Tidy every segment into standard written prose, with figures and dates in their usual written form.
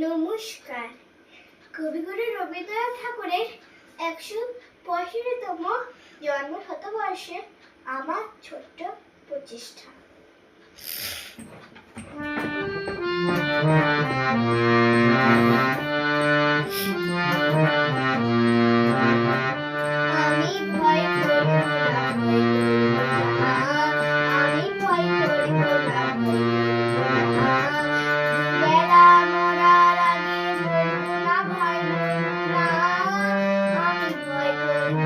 নমস্কার। কবিগুরু রবীন্দ্রনাথ ঠাকুরের ১৮৫তম জন্ম শতবর্ষে আমার ছোট্ট প্রচেষ্টা। আমি ভয় করব না, আমি ভয় করব না, দুবেলা মরার আগে মরব না, ভয় করব না, আমি ভয় করব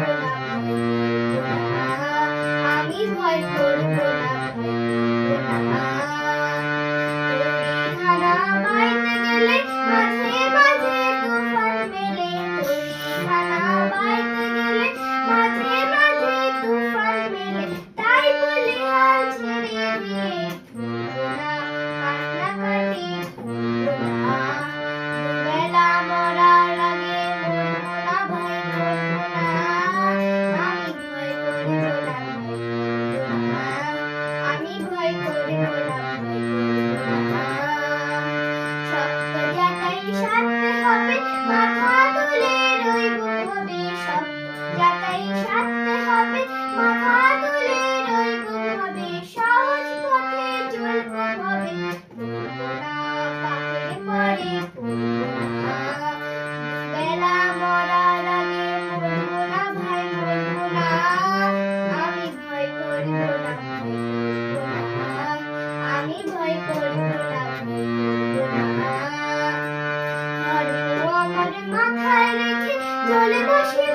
না, আমি ভয় করব না। তরিখানা বাইতে গেলে মাঝে মাঝে তুফান মেলে, তরিখানা বাইতে গেলে মাঝে মাঝে তুফান মেলে, তাই বলে হাল ছেড়ে দিয়ে ঘুরবো না, কান্নাকাটি করবো না। দুবেলা মরার আগে মরবো না, ভয় করবো না, আমি ভয় করবো না, আমি ভয় করবো না। শক্ত জায়গায় সারতে হবে, মাথা তুলে রইব ভাবে, শক্ত জায়গায় সারতে হবে, মাথা তুলে রইব ভাবে, সহজ পথে চলব ভাবে, পড়বো না পাপের পরে, পড়বো না। দুবেলা মরার আগে মরবো না, ভয় করবো না, আমি ভয় করবো না, আমি ভয় করবো না। ধর্ম আমার মাথায় রেখে চলে বসে